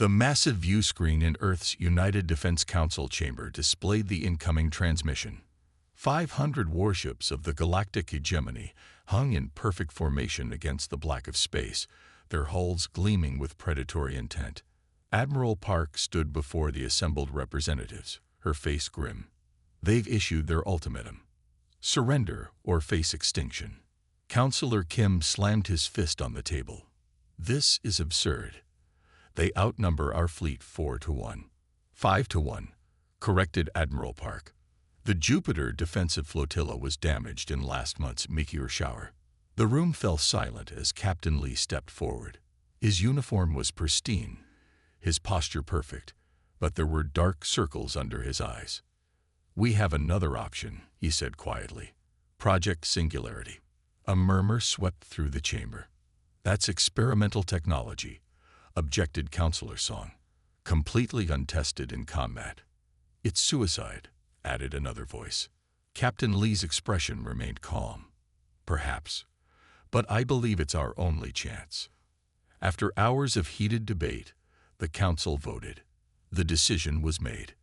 The massive view screen in Earth's United Defense Council chamber displayed the incoming transmission. 500 warships of the galactic hegemony hung in perfect formation against the black of space, their hulls gleaming with predatory intent. Admiral Park stood before the assembled representatives, her face grim. They've issued their ultimatum. Surrender or face extinction. Counselor Kim slammed his fist on the table. This is absurd. They outnumber our fleet 4-1. 5-1, corrected Admiral Park. The Jupiter defensive flotilla was damaged in last month's meteor shower. The room fell silent as Captain Lee stepped forward. His uniform was pristine, his posture perfect, but there were dark circles under his eyes. "We have another option," he said quietly. "Project Singularity." A murmur swept through the chamber. "That's experimental technology," objected Counselor Song. "Completely untested in combat." "It's suicide," added another voice. Captain Lee's expression remained calm. "Perhaps, but I believe it's our only chance." After hours of heated debate, the Council voted. The decision was made.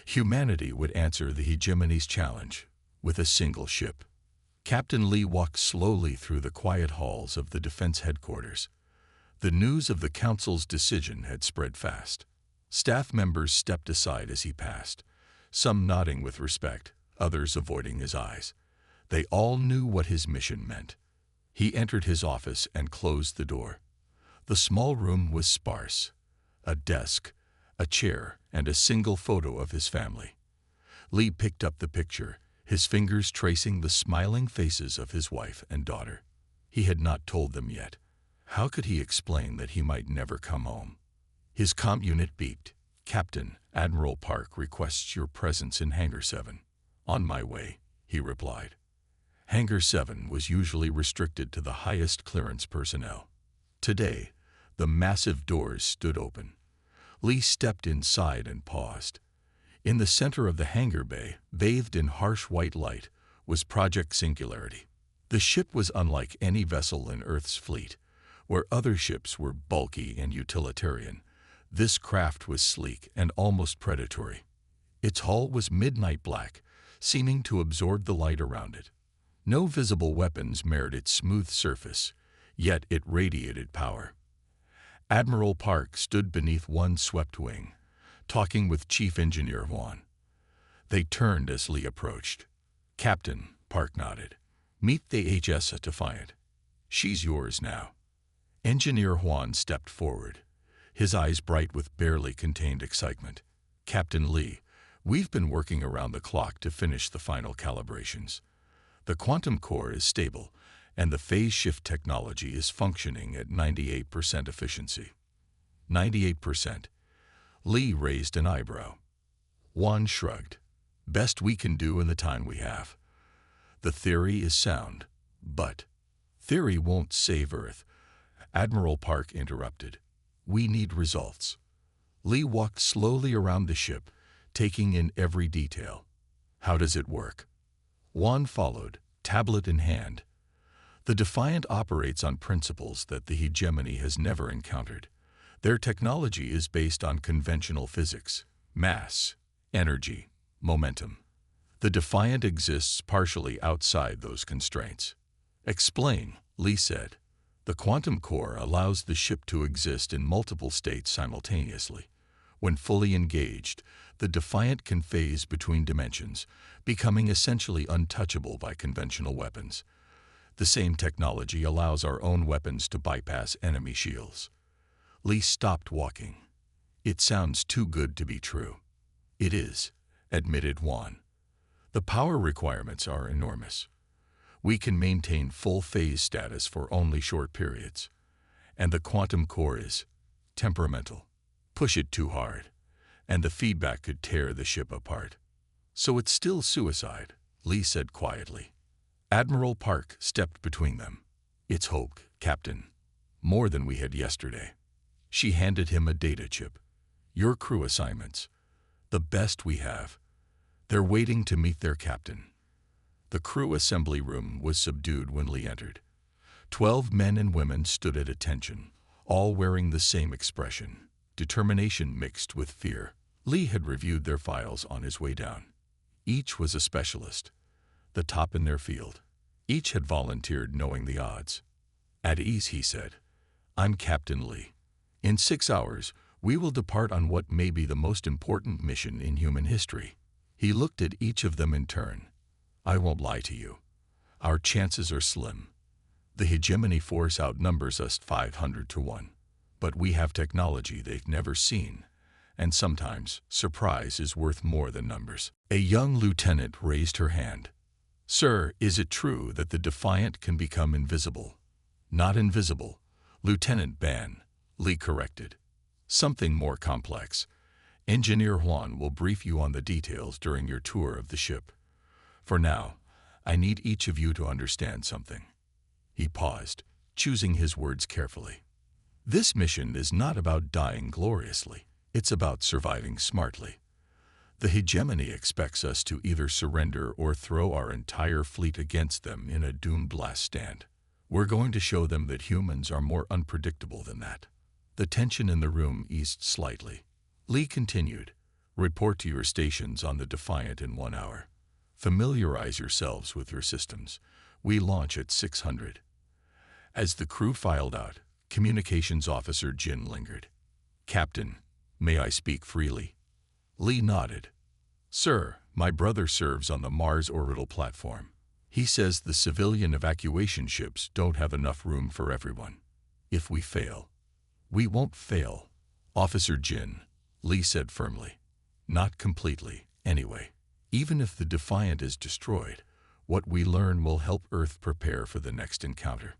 Humanity would answer the hegemony's challenge with a single ship. Captain Lee walked slowly through the quiet halls of the defense headquarters. The news of the Council's decision had spread fast. Staff members stepped aside as he passed, some nodding with respect, others avoiding his eyes. They all knew what his mission meant. He entered his office and closed the door. The small room was sparse. A desk, a chair, and a single photo of his family. Lee picked up the picture, his fingers tracing the smiling faces of his wife and daughter. He had not told them yet. How could he explain that he might never come home? His comm unit beeped. "Captain, Admiral Park requests your presence in Hangar 7. "On my way," he replied. Hangar 7 was usually restricted to the highest clearance personnel. Today, the massive doors stood open. Lee stepped inside and paused. In the center of the hangar bay, bathed in harsh white light, was Project Singularity. The ship was unlike any vessel in Earth's fleet, where other ships were bulky and utilitarian. This craft was sleek and almost predatory. Its hull was midnight black, seeming to absorb the light around it. No visible weapons marred its smooth surface, yet it radiated power. Admiral Park stood beneath one swept wing, talking with Chief Engineer Juan. They turned as Lee approached. "Captain," Park nodded. "Meet the HS Defiant. She's yours now." Engineer Juan stepped forward, his eyes bright with barely contained excitement. "Captain Lee, we've been working around the clock to finish the final calibrations. The quantum core is stable, and the phase shift technology is functioning at 98% efficiency." 98%. Lee raised an eyebrow. Juan shrugged. "Best we can do in the time we have. The theory is sound, but theory won't save Earth." Admiral Park interrupted. "We need results." Lee walked slowly around the ship, taking in every detail. "How does it work?" Juan followed, tablet in hand. "The Defiant operates on principles that the hegemony has never encountered. Their technology is based on conventional physics, mass, energy, momentum. The Defiant exists partially outside those constraints." "Explain," Lee said. "The quantum core allows the ship to exist in multiple states simultaneously. When fully engaged, the Defiant can phase between dimensions, becoming essentially untouchable by conventional weapons. The same technology allows our own weapons to bypass enemy shields." Lee stopped walking. "It sounds too good to be true." "It is," admitted Juan. "The power requirements are enormous. We can maintain full phase status for only short periods. And the quantum core is temperamental. Push it too hard, and the feedback could tear the ship apart." "So it's still suicide," Lee said quietly. Admiral Park stepped between them. "It's hope, Captain. More than we had yesterday." She handed him a data chip. "Your crew assignments. The best we have. They're waiting to meet their captain." The crew assembly room was subdued when Lee entered. 12 men and women stood at attention, all wearing the same expression: determination mixed with fear. Lee had reviewed their files on his way down. Each was a specialist, the top in their field. Each had volunteered knowing the odds. At ease, he said, "I'm Captain Lee. In 6 hours, we will depart on what may be the most important mission in human history." He looked at each of them in turn. "I won't lie to you. Our chances are slim. The hegemony force outnumbers us 500 to 1. But we have technology they've never seen, and sometimes surprise is worth more than numbers." A young lieutenant raised her hand. "Sir, is it true that the Defiant can become invisible?" "Not invisible, Lieutenant Ban," Lee corrected. "Something more complex. Engineer Juan will brief you on the details during your tour of the ship. For now, I need each of you to understand something." He paused, choosing his words carefully. "This mission is not about dying gloriously. It's about surviving smartly. The hegemony expects us to either surrender or throw our entire fleet against them in a doom blast stand. We're going to show them that humans are more unpredictable than that." The tension in the room eased slightly. Lee continued, "Report to your stations on the Defiant in 1 hour. Familiarize yourselves with your systems. We launch at 600. As the crew filed out, Communications Officer Jin lingered. "Captain, may I speak freely?" Lee nodded. "Sir, my brother serves on the Mars orbital platform. He says the civilian evacuation ships don't have enough room for everyone. If we fail, we won't fail, Officer Jin," Lee said firmly. "Not completely, anyway. Even if the Defiant is destroyed, what we learn will help Earth prepare for the next encounter."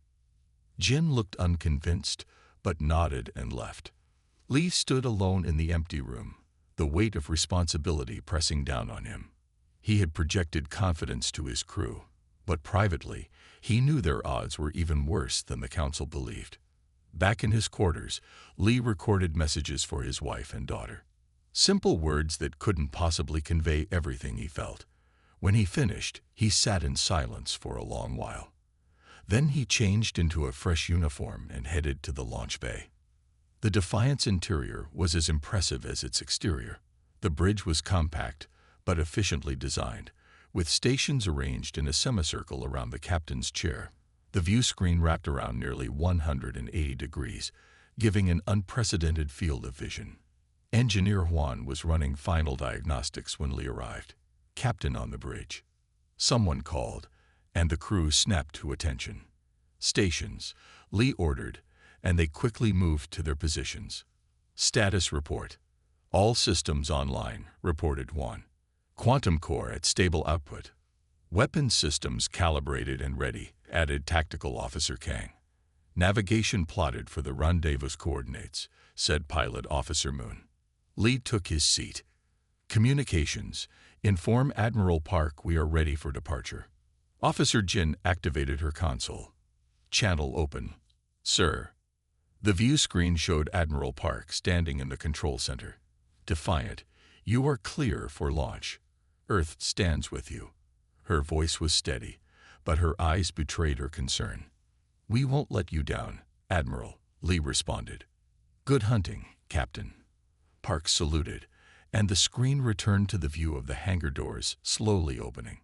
Jin looked unconvinced, but nodded and left. Lee stood alone in the empty room, the weight of responsibility pressing down on him. He had projected confidence to his crew, but privately, he knew their odds were even worse than the Council believed. Back in his quarters, Lee recorded messages for his wife and daughter. Simple words that couldn't possibly convey everything he felt. When he finished, he sat in silence for a long while. Then he changed into a fresh uniform and headed to the launch bay. The Defiant's interior was as impressive as its exterior. The bridge was compact, but efficiently designed, with stations arranged in a semicircle around the captain's chair. The view screen wrapped around nearly 180 degrees, giving an unprecedented field of vision. Engineer Juan was running final diagnostics when Lee arrived. "Captain on the bridge." Someone called, and the crew snapped to attention. "Stations," Lee ordered, and they quickly moved to their positions. "Status report." "All systems online," reported Juan. "Quantum core at stable output." "Weapons systems calibrated and ready," added Tactical Officer Kang. "Navigation plotted for the rendezvous coordinates," said Pilot Officer Moon. Lee took his seat. "Communications. Inform Admiral Park we are ready for departure." Officer Jin activated her console. "Channel open." "Sir." The view screen showed Admiral Park standing in the control center. "Defiant, you are clear for launch. Earth stands with you." Her voice was steady, but her eyes betrayed her concern. "We won't let you down, Admiral," Lee responded. "Good hunting, Captain." Park saluted, and the screen returned to the view of the hangar doors slowly opening.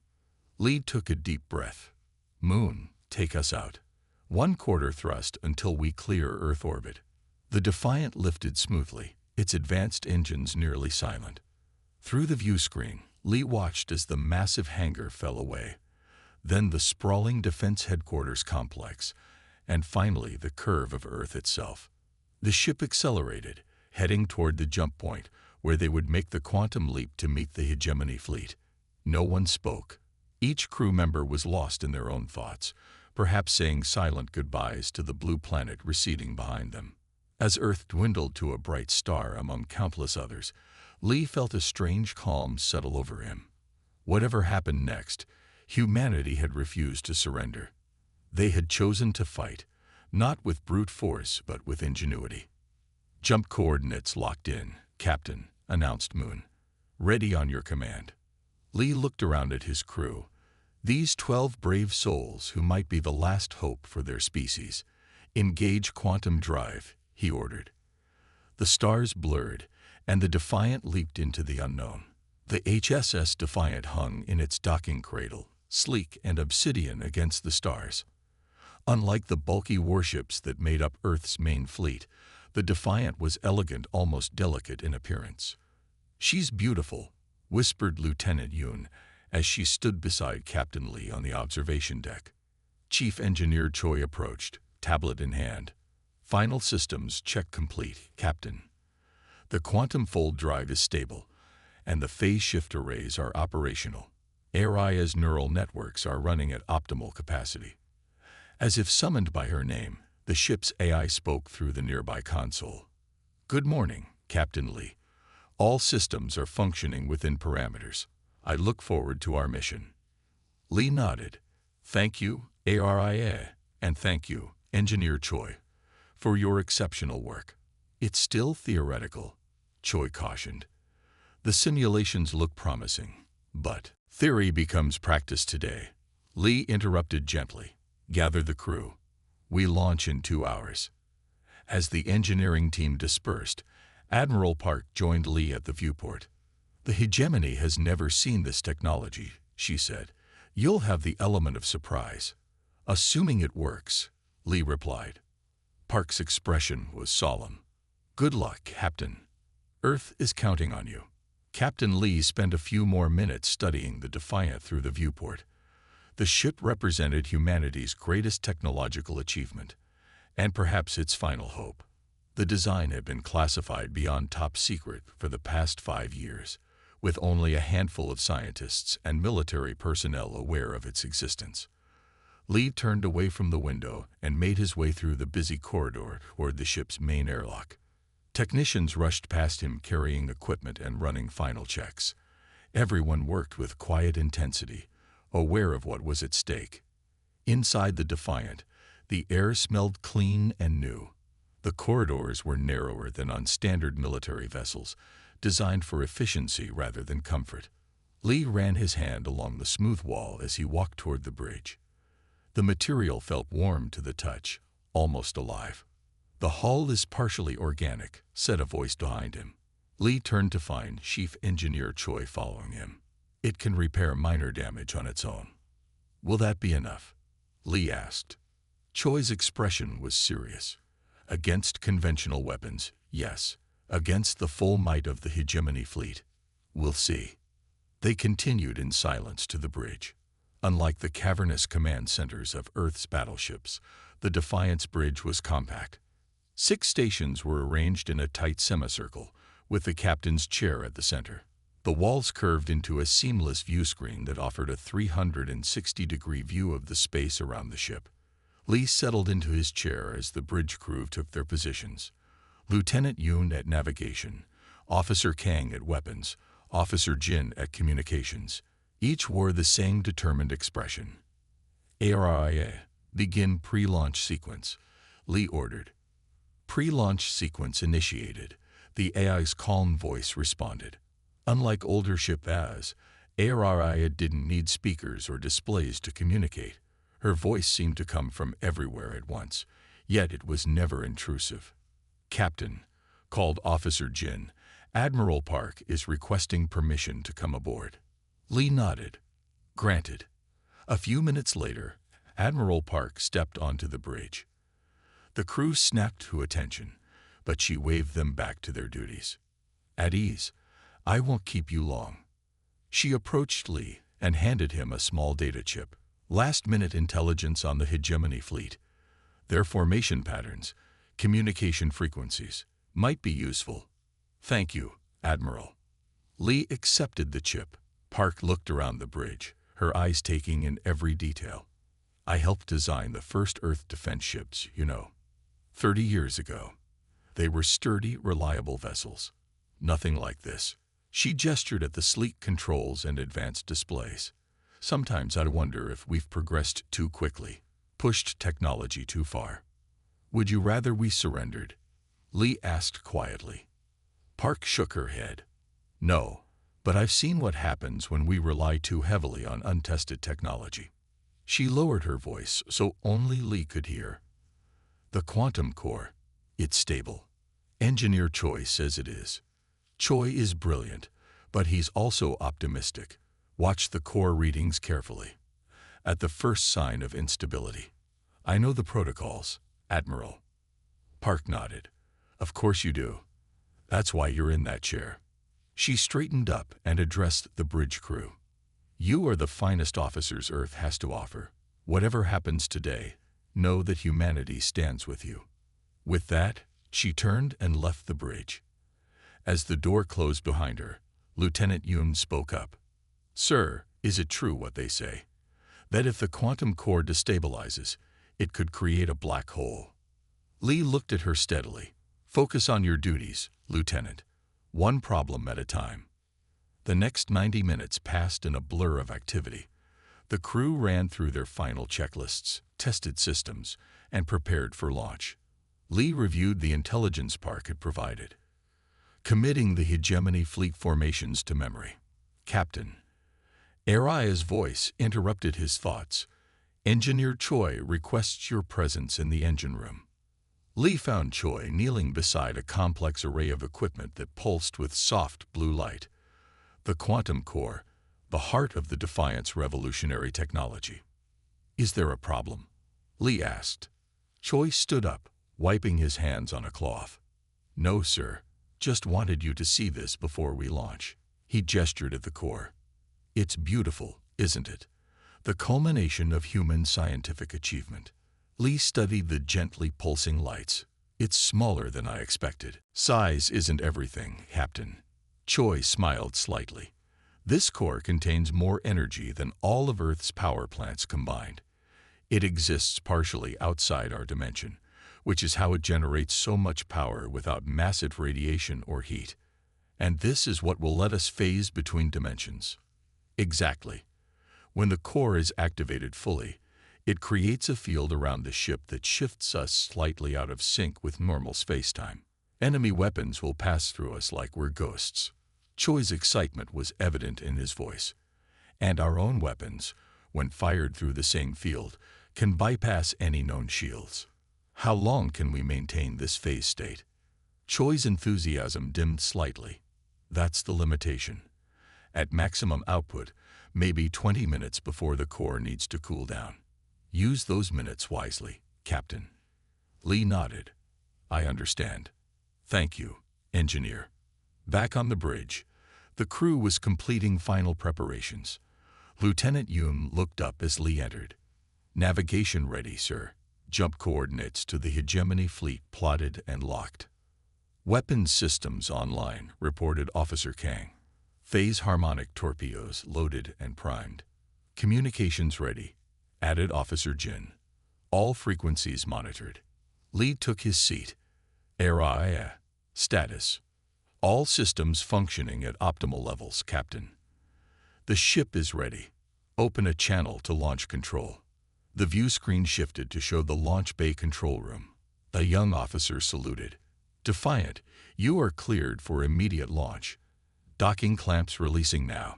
Lee took a deep breath. "Moon, take us out. 1/4 thrust until we clear Earth orbit." The Defiant lifted smoothly, its advanced engines nearly silent. Through the view screen, Lee watched as the massive hangar fell away, then the sprawling Defense Headquarters complex, and finally the curve of Earth itself. The ship accelerated, heading toward the jump point where they would make the quantum leap to meet the hegemony fleet. No one spoke. Each crew member was lost in their own thoughts, perhaps saying silent goodbyes to the blue planet receding behind them. As Earth dwindled to a bright star among countless others, Lee felt a strange calm settle over him. Whatever happened next, humanity had refused to surrender. They had chosen to fight, not with brute force but with ingenuity. "Jump coordinates locked in, Captain," announced Moon. "Ready on your command." Lee looked around at his crew. These 12 brave souls who might be the last hope for their species. "Engage quantum drive," he ordered. The stars blurred, and the Defiant leaped into the unknown. The HSS Defiant hung in its docking cradle, sleek and obsidian against the stars. Unlike the bulky warships that made up Earth's main fleet, the Defiant was elegant, almost delicate in appearance. "She's beautiful," whispered Lieutenant Yoon as she stood beside Captain Lee on the observation deck. Chief Engineer Choi approached, tablet in hand. "Final systems check complete, Captain. The quantum fold drive is stable, and the phase shift arrays are operational. Aria's neural networks are running at optimal capacity." As if summoned by her name, the ship's AI spoke through the nearby console. "Good morning, Captain Lee. All systems are functioning within parameters. I look forward to our mission." Lee nodded. "Thank you, ARIA, and thank you, Engineer Choi, for your exceptional work." "It's still theoretical," Choi cautioned. "The simulations look promising, but theory becomes practice today." Lee interrupted gently. "Gather the crew. We launch in 2 hours." As the engineering team dispersed, Admiral Park joined Lee at the viewport. "The hegemony has never seen this technology," she said. "You'll have the element of surprise." "Assuming it works," Lee replied. Park's expression was solemn. "Good luck, Captain. Earth is counting on you." Captain Lee spent a few more minutes studying the Defiant through the viewport. The ship represented humanity's greatest technological achievement, and perhaps its final hope. The design had been classified beyond top secret for the past 5 years, with only a handful of scientists and military personnel aware of its existence. Lee turned away from the window and made his way through the busy corridor toward the ship's main airlock. Technicians rushed past him carrying equipment and running final checks. Everyone worked with quiet intensity, aware of what was at stake. Inside the Defiant, the air smelled clean and new. The corridors were narrower than on standard military vessels, designed for efficiency rather than comfort. Lee ran his hand along the smooth wall as he walked toward the bridge. The material felt warm to the touch, almost alive. "The hull is partially organic," said a voice behind him. Lee turned to find Chief Engineer Choi following him. "It can repair minor damage on its own." "Will that be enough?" Lee asked. Choi's expression was serious. "Against conventional weapons, yes. Against the full might of the hegemony fleet, we'll see." They continued in silence to the bridge. Unlike the cavernous command centers of Earth's battleships, the Defiant's bridge was compact. 6 stations were arranged in a tight semicircle, with the captain's chair at the center. The walls curved into a seamless view screen that offered a 360-degree view of the space around the ship. Lee settled into his chair as the bridge crew took their positions. Lieutenant Yoon at navigation, Officer Kang at weapons, Officer Jin at communications. Each wore the same determined expression. "ARIA, begin pre-launch sequence," Lee ordered. Pre-launch sequence initiated. The AI's calm voice responded. Unlike older ship AS, ARIA didn't need speakers or displays to communicate. Her voice seemed to come from everywhere at once, yet it was never intrusive. "Captain," called Officer Jin, "Admiral Park is requesting permission to come aboard." Lee nodded. "Granted." A few minutes later, Admiral Park stepped onto the bridge. The crew snapped to attention, but she waved them back to their duties. "At ease. I won't keep you long." She approached Lee and handed him a small data chip. "Last-minute intelligence on the hegemony fleet. Their formation patterns, communication frequencies, might be useful." "Thank you, Admiral." Lee accepted the chip. Park looked around the bridge, her eyes taking in every detail. "I helped design the first Earth defense ships, 30 years ago. They were sturdy, reliable vessels. Nothing like this." She gestured at the sleek controls and advanced displays. "Sometimes I wonder if we've progressed too quickly, pushed technology too far." "Would you rather we surrendered?" Lee asked quietly. Park shook her head. "No, but I've seen what happens when we rely too heavily on untested technology." She lowered her voice so only Lee could hear. "The quantum core, it's stable. Engineer Choi says it is. Choi is brilliant, but he's also optimistic. Watch the core readings carefully. At the first sign of instability. I know the protocols, Admiral. Park nodded. Of course you do. That's why you're in that chair. She straightened up and addressed the bridge crew. You are the finest officers Earth has to offer. Whatever happens today, know that humanity stands with you. With that, she turned and left the bridge. As the door closed behind her, Lieutenant Yoon spoke up. Sir, is it true what they say? That if the quantum core destabilizes, it could create a black hole. Lee looked at her steadily. Focus on your duties, Lieutenant. One problem at a time. The next 90 minutes passed in a blur of activity. The crew ran through their final checklists, tested systems, and prepared for launch. Lee reviewed the intelligence Park had provided, committing the hegemony fleet formations to memory. Captain. Aria's voice interrupted his thoughts. Engineer Choi requests your presence in the engine room. Lee found Choi kneeling beside a complex array of equipment that pulsed with soft blue light. The quantum core, the heart of the Defiance revolutionary technology. Is there a problem? Lee asked. Choi stood up, wiping his hands on a cloth. No, sir. Just wanted you to see this before we launch. He gestured at the core. It's beautiful, isn't it? The culmination of human scientific achievement. Lee studied the gently pulsing lights. It's smaller than I expected. Size isn't everything, Captain. Choi smiled slightly. This core contains more energy than all of Earth's power plants combined. It exists partially outside our dimension, which is how it generates so much power without massive radiation or heat. And this is what will let us phase between dimensions. Exactly. When the core is activated fully, it creates a field around the ship that shifts us slightly out of sync with normal spacetime. Enemy weapons will pass through us like we're ghosts. Choi's excitement was evident in his voice. And our own weapons, when fired through the same field, can bypass any known shields. How long can we maintain this phase state? Choi's enthusiasm dimmed slightly. That's the limitation. At maximum output, maybe 20 minutes before the core needs to cool down. Use those minutes wisely, Captain. Lee nodded. I understand. Thank you, Engineer. Back on the bridge, the crew was completing final preparations. Lieutenant Yoon looked up as Lee entered. Navigation ready, sir. Jump coordinates to the hegemony fleet plotted and locked. Weapons systems online, reported Officer Kang. Phase harmonic torpedoes loaded and primed. Communications ready, added Officer Jin. All frequencies monitored. Lee took his seat. Area. Status. All systems functioning at optimal levels, Captain. The ship is ready. Open a channel to launch control. The view screen shifted to show the launch bay control room. A young officer saluted. Defiant, you are cleared for immediate launch. Docking clamps releasing now.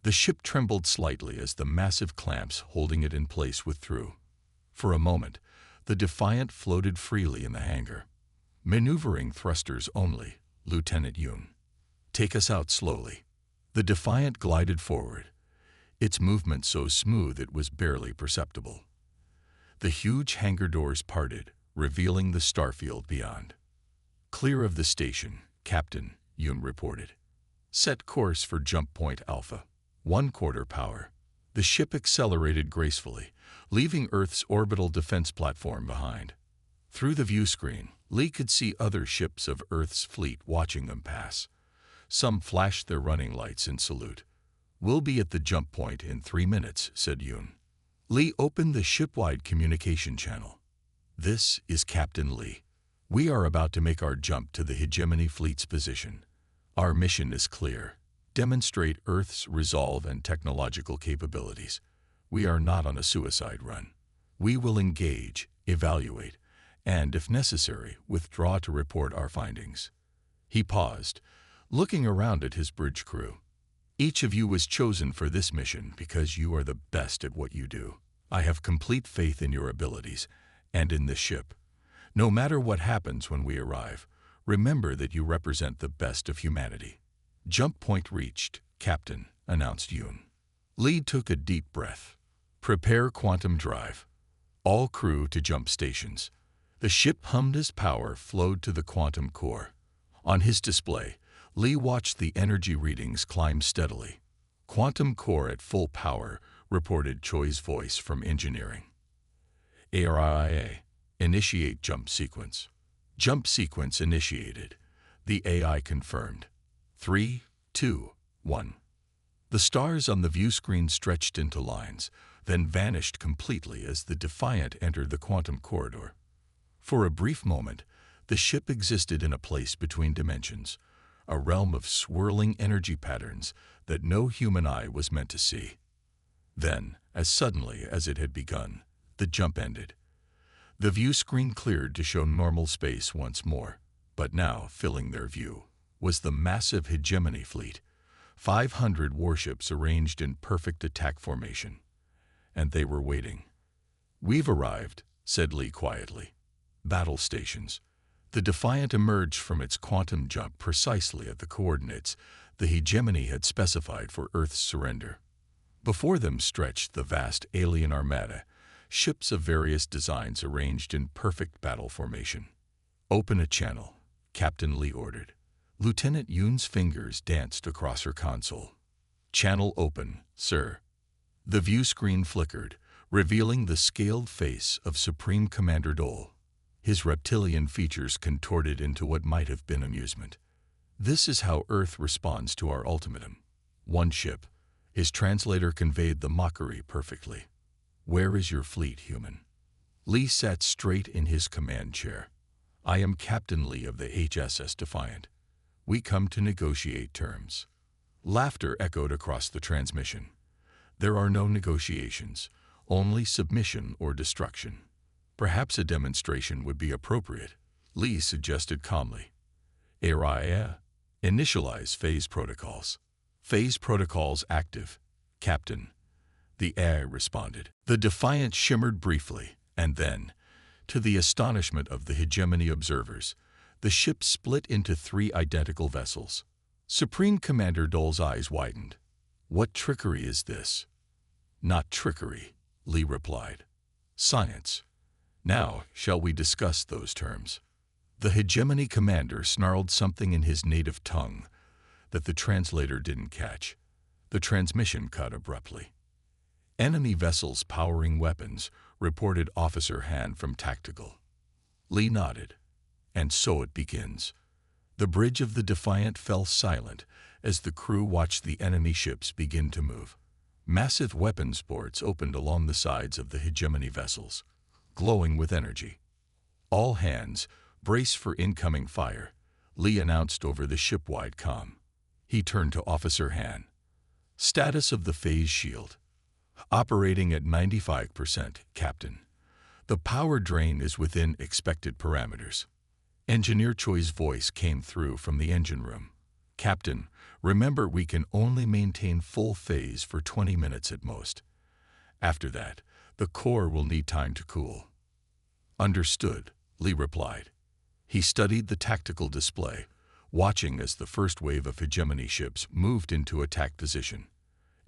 The ship trembled slightly as the massive clamps holding it in place withdrew. For a moment, the Defiant floated freely in the hangar. Maneuvering thrusters only, Lieutenant Yoon. Take us out slowly. The Defiant glided forward, its movement so smooth it was barely perceptible. The huge hangar doors parted, revealing the starfield beyond. Clear of the station, Captain, Yoon reported. Set course for Jump Point Alpha. 1/4 power. The ship accelerated gracefully, leaving Earth's orbital defense platform behind. Through the view screen, Lee could see other ships of Earth's fleet watching them pass. Some flashed their running lights in salute. We'll be at the jump point in 3 minutes, said Yoon. Lee opened the ship-wide communication channel. This is Captain Lee. We are about to make our jump to the hegemony fleet's position. Our mission is clear. Demonstrate Earth's resolve and technological capabilities. We are not on a suicide run. We will engage, evaluate, and, if necessary, withdraw to report our findings. He paused, looking around at his bridge crew. Each of you was chosen for this mission because you are the best at what you do. I have complete faith in your abilities and in this ship. No matter what happens when we arrive, Remember that you represent the best of humanity. Jump point reached, Captain, announced Yoon. Lee took a deep breath. Prepare quantum drive. All crew to jump stations. The ship hummed as power flowed to the quantum core. On his display, Lee watched the energy readings climb steadily. Quantum core at full power, reported Choi's voice from engineering. ARIA, initiate jump sequence. Jump sequence initiated. The AI confirmed. 3, 2, 1. The stars on the view screen stretched into lines, then vanished completely as the Defiant entered the quantum corridor. For a brief moment, the ship existed in a place between dimensions, a realm of swirling energy patterns that no human eye was meant to see. Then, as suddenly as it had begun, the jump ended. The view screen cleared to show normal space once more, but now, filling their view, was the massive hegemony fleet, 500 warships arranged in perfect attack formation. And they were waiting. We've arrived, said Lee quietly. Battle stations. The Defiant emerged from its quantum jump precisely at the coordinates the hegemony had specified for Earth's surrender. Before them stretched the vast alien armada, ships of various designs arranged in perfect battle formation. Open a channel, Captain Lee ordered. Lieutenant Yoon's fingers danced across her console. Channel open, sir. The view screen flickered, revealing the scaled face of Supreme Commander Dole, his reptilian features contorted into what might have been amusement. This is how Earth responds to our ultimatum. One ship. His translator conveyed the mockery perfectly. Where is your fleet, human? Lee sat straight in his command chair. I am Captain Lee of the HSS Defiant. We come to negotiate terms. Laughter echoed across the transmission. There are no negotiations, only submission or destruction. Perhaps a demonstration would be appropriate, Lee suggested calmly. ARIA, initialize phase protocols. Phase protocols active, Captain. The AI responded. The Defiant shimmered briefly, and then, to the astonishment of the hegemony observers, the ship split into 3 identical vessels. Supreme Commander Dole's eyes widened. What trickery is this? Not trickery, Lee replied. Science. Now, shall we discuss those terms? The hegemony commander snarled something in his native tongue that the translator didn't catch. The transmission cut abruptly. Enemy vessels powering weapons, reported Officer Han from Tactical. Lee nodded. And so it begins. The bridge of the Defiant fell silent as the crew watched the enemy ships begin to move. Massive weapons ports opened along the sides of the hegemony vessels, glowing with energy. All hands, brace for incoming fire, Lee announced over the ship-wide comm. He turned to Officer Han. Status of the phase shield. Operating at 95%, Captain. The power drain is within expected parameters. Engineer Choi's voice came through from the engine room. Captain, remember we can only maintain full phase for 20 minutes at most. After that, the core will need time to cool. Understood, Lee replied. He studied the tactical display, watching as the first wave of hegemony ships moved into attack position.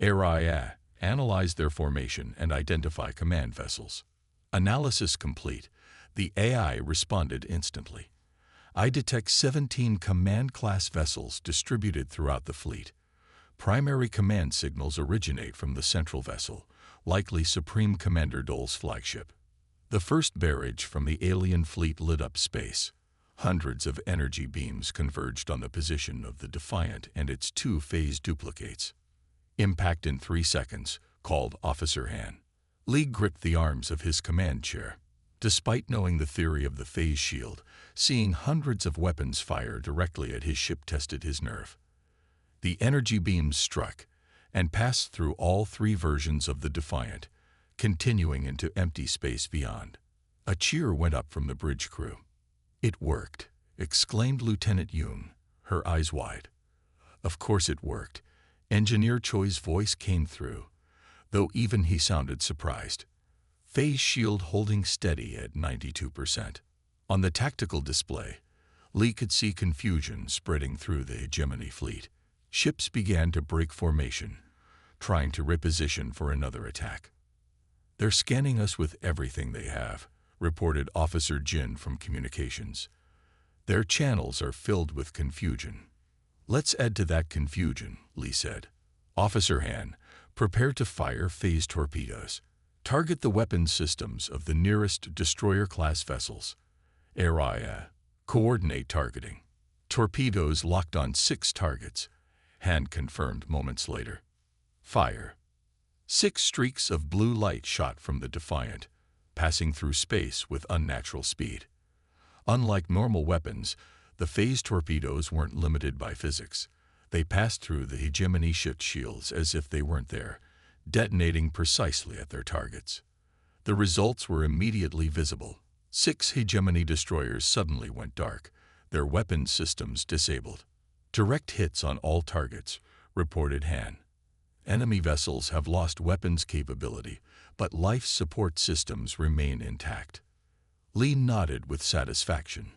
ARIA, analyze their formation and identify command vessels. Analysis complete. The AI responded instantly. I detect 17 command-class vessels distributed throughout the fleet. Primary command signals originate from the central vessel, likely Supreme Commander Dole's flagship. The first barrage from the alien fleet lit up space. Hundreds of energy beams converged on the position of the Defiant and its 2 phase duplicates. Impact in 3 seconds, called Officer Han. Lee gripped the arms of his command chair. Despite knowing the theory of the phase shield, seeing hundreds of weapons fire directly at his ship tested his nerve. The energy beams struck and passed through all 3 versions of the Defiant, continuing into empty space beyond. A cheer went up from the bridge crew. It worked, exclaimed Lieutenant Yoon, her eyes wide. Of course it worked. Engineer Choi's voice came through, though even he sounded surprised. Phase shield holding steady at 92%. On the tactical display, Lee could see confusion spreading through the hegemony fleet. Ships began to break formation, trying to reposition for another attack. "They're scanning us with everything they have," reported Officer Jin from communications. "Their channels are filled with confusion." "Let's add to that confusion," Lee said. "Officer Han, prepare to fire phase torpedoes. Target the weapons systems of the nearest destroyer-class vessels. Area. Coordinate targeting." Torpedoes locked on 6 targets, Han confirmed moments later. "Fire." 6 streaks of blue light shot from the Defiant, passing through space with unnatural speed. Unlike normal weapons, the phase torpedoes weren't limited by physics. They passed through the hegemony shift shields as if they weren't there, detonating precisely at their targets. The results were immediately visible. 6 hegemony destroyers suddenly went dark, their weapons systems disabled. "Direct hits on all targets," reported Han. "Enemy vessels have lost weapons capability, but life support systems remain intact." Lee nodded with satisfaction.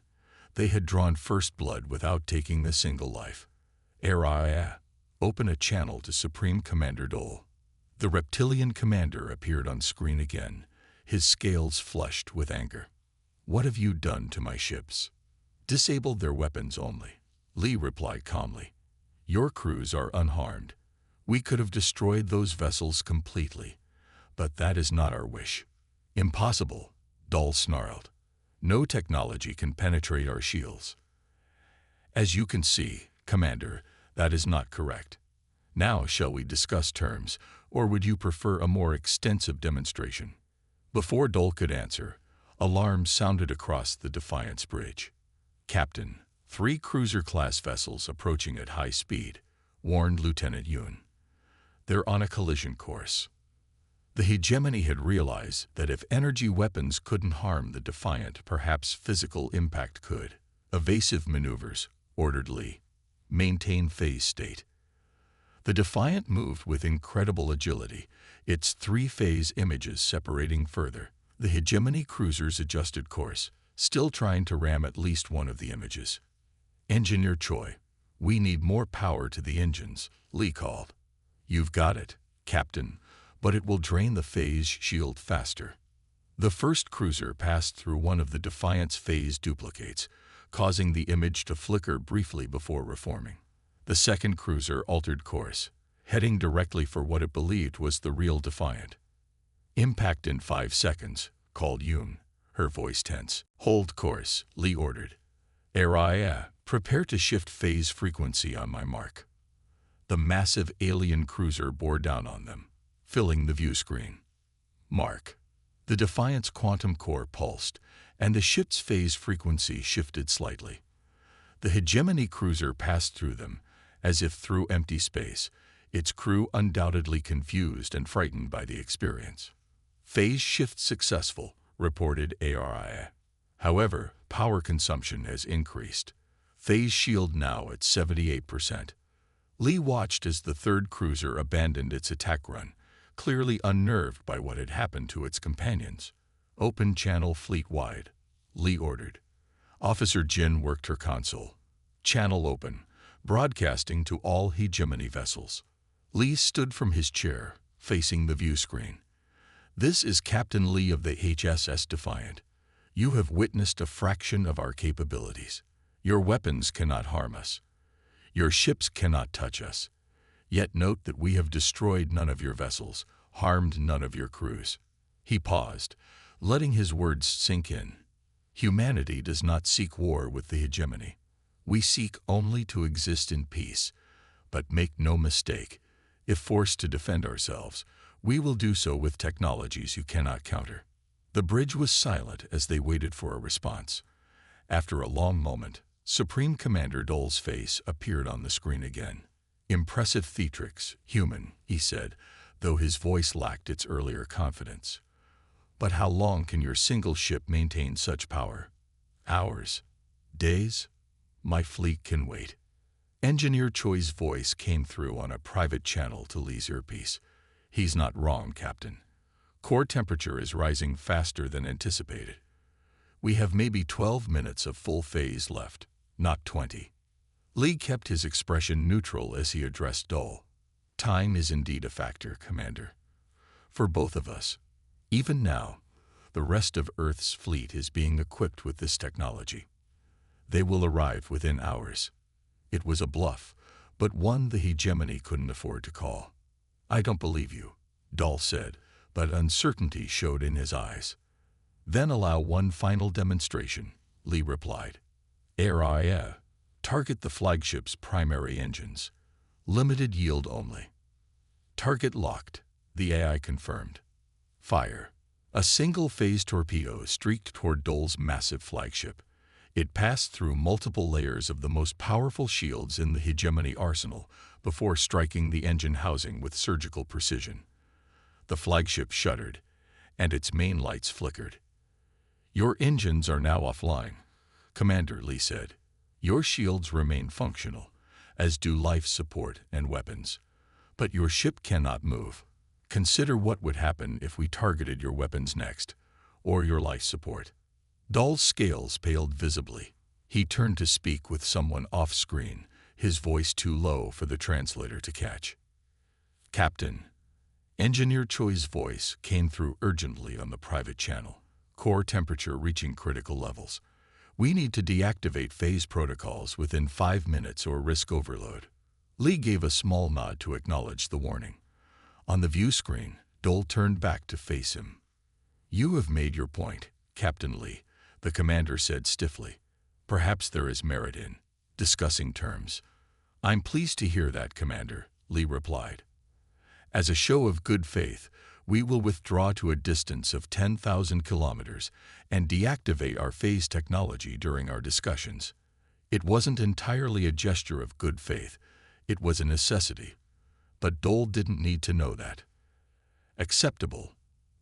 They had drawn first blood without taking a single life. "Area. Open a channel to Supreme Commander Dole." The reptilian commander appeared on screen again, his scales flushed with anger. "What have you done to my ships?" "Disabled their weapons only," Lee replied calmly. "Your crews are unharmed. We could have destroyed those vessels completely, but that is not our wish." "Impossible," Dole snarled. "No technology can penetrate our shields." "As you can see, Commander, that is not correct. Now shall we discuss terms, or would you prefer a more extensive demonstration?" Before Dole could answer, alarms sounded across the Defiance bridge. "Captain, 3 cruiser-class vessels approaching at high speed," warned Lieutenant Yoon. "They're on a collision course." The hegemony had realized that if energy weapons couldn't harm the Defiant, perhaps physical impact could. "Evasive maneuvers," ordered Lee. "Maintain phase state." The Defiant moved with incredible agility, its 3-phase images separating further. The hegemony cruisers adjusted course, still trying to ram at least one of the images. "Engineer Choi, we need more power to the engines," Lee called. "You've got it, Captain, but it will drain the phase shield faster." The first cruiser passed through one of the Defiant's phase duplicates, causing the image to flicker briefly before reforming. The second cruiser altered course, heading directly for what it believed was the real Defiant. "Impact in 5 seconds, called Yoon, her voice tense. "Hold course," Lee ordered. "Area, prepare to shift phase frequency on my mark." The massive alien cruiser bore down on them, filling the view screen. "Mark." The Defiant's quantum core pulsed, and the ship's phase frequency shifted slightly. The hegemony cruiser passed through them, as if through empty space, its crew undoubtedly confused and frightened by the experience. "Phase shift successful," reported ARIA. "However, power consumption has increased. Phase shield now at 78%. Lee watched as the third cruiser abandoned its attack run, clearly unnerved by what had happened to its companions. "Open channel fleet-wide," Lee ordered. Officer Jin worked her console. "Channel open, broadcasting to all hegemony vessels." Lee stood from his chair, facing the view screen. "This is Captain Lee of the HSS Defiant. You have witnessed a fraction of our capabilities. Your weapons cannot harm us. Your ships cannot touch us. Yet note that we have destroyed none of your vessels, harmed none of your crews." He paused, letting his words sink in. "Humanity does not seek war with the hegemony. We seek only to exist in peace. But make no mistake, if forced to defend ourselves, we will do so with technologies you cannot counter." The bridge was silent as they waited for a response. After a long moment, Supreme Commander Dole's face appeared on the screen again. "Impressive theatrics, human," he said, though his voice lacked its earlier confidence. "But how long can your single ship maintain such power? Hours? Days? My fleet can wait." Engineer Choi's voice came through on a private channel to Lee's earpiece. "He's not wrong, Captain. Core temperature is rising faster than anticipated. We have maybe 12 minutes of full phase left. not 20. Lee kept his expression neutral as he addressed Dole. Time is indeed a factor, Commander. For both of us. Even now, the rest of Earth's fleet is being equipped with this technology. They will arrive within hours. It was a bluff, but one the hegemony couldn't afford to call. I don't believe you, Dole said, but uncertainty showed in his eyes. Then allow one final demonstration, Lee replied. Area. Target the flagship's primary engines. Limited yield only. Target locked, the AI confirmed. Fire. A single-phase torpedo streaked toward Dole's massive flagship. It passed through multiple layers of the most powerful shields in the hegemony arsenal before striking the engine housing with surgical precision. The flagship shuddered, and its main lights flickered. Your engines are now offline, Commander, Lee said. Your shields remain functional, as do life support and weapons. But your ship cannot move. Consider what would happen if we targeted your weapons next, or your life support. Dole's scales paled visibly. He turned to speak with someone off-screen, his voice too low for the translator to catch. Captain. Engineer Choi's voice came through urgently on the private channel, core temperature reaching critical levels. We need to deactivate phase protocols within 5 minutes or risk overload. Lee gave a small nod to acknowledge the warning. On the view screen, Dole turned back to face him. You have made your point, Captain Lee, the commander said stiffly. Perhaps there is merit in discussing terms. I'm pleased to hear that, Commander, Lee replied. As a show of good faith, we will withdraw to a distance of 10,000 kilometers and deactivate our phase technology during our discussions. It wasn't entirely a gesture of good faith. It was a necessity. But Dole didn't need to know that. Acceptable,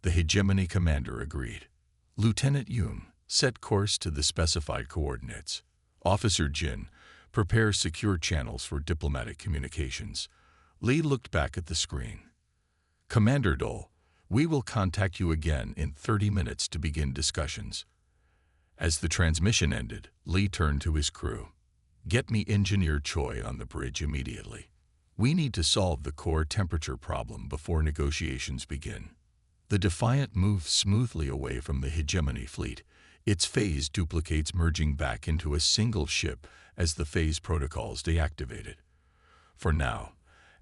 the hegemony commander agreed. Lieutenant Yoon, set course to the specified coordinates. Officer Jin, prepare secure channels for diplomatic communications. Lee looked back at the screen. Commander Dole, we will contact you again in 30 minutes to begin discussions. As the transmission ended, Lee turned to his crew. Get me Engineer Choi on the bridge immediately. We need to solve the core temperature problem before negotiations begin. The Defiant moved smoothly away from the hegemony fleet, its phase duplicates merging back into a single ship as the phase protocols deactivated. For now,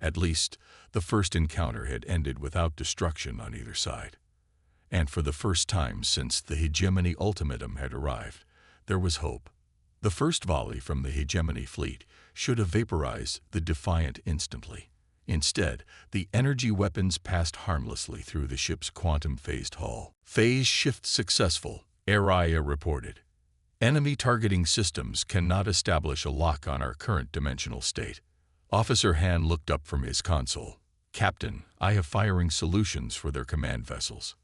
at least, the first encounter had ended without destruction on either side. And for the first time since the hegemony ultimatum had arrived, there was hope. The first volley from the hegemony fleet should have vaporized the Defiant instantly. Instead, the energy weapons passed harmlessly through the ship's quantum-phased hull. Phase shift successful, Area reported. Enemy targeting systems cannot establish a lock on our current dimensional state. Officer Han looked up from his console. Captain, I have firing solutions for their command vessels.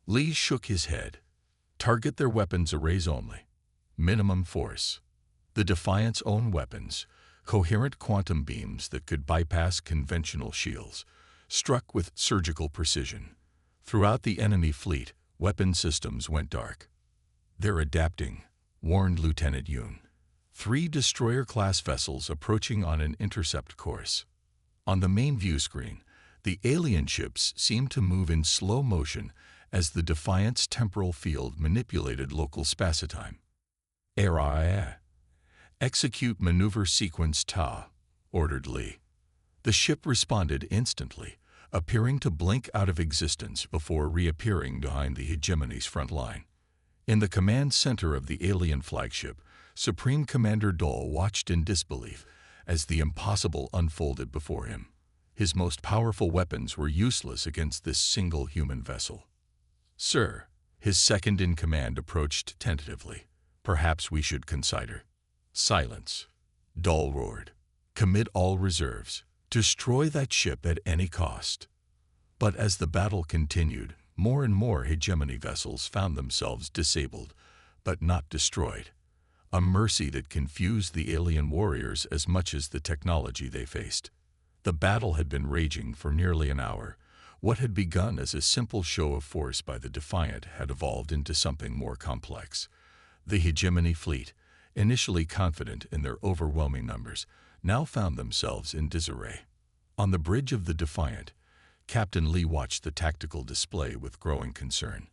Lee shook his head. Target their weapons arrays only. Minimum force. The Defiant's own weapons, coherent quantum beams that could bypass conventional shields, struck with surgical precision. Throughout the enemy fleet, weapon systems went dark. They're adapting, warned Lieutenant Yoon. 3 destroyer-class vessels approaching on an intercept course. On the main view screen, the alien ships seemed to move in slow motion as the Defiant's temporal field manipulated local spacitime. Area. Execute maneuver sequence Ta, ordered Lee. The ship responded instantly, appearing to blink out of existence before reappearing behind the hegemony's front line. In the command center of the alien flagship, Supreme Commander Dole watched in disbelief as the impossible unfolded before him. His most powerful weapons were useless against this single human vessel. Sir, his second-in-command approached tentatively. Perhaps we should consider. Silence. Dole roared. Commit all reserves. Destroy that ship at any cost. But as the battle continued, more and more hegemony vessels found themselves disabled, but not destroyed. A mercy that confused the alien warriors as much as the technology they faced. The battle had been raging for nearly an hour. What had begun as a simple show of force by the Defiant had evolved into something more complex. The hegemony fleet, initially confident in their overwhelming numbers, now found themselves in disarray. On the bridge of the Defiant, Captain Lee watched the tactical display with growing concern.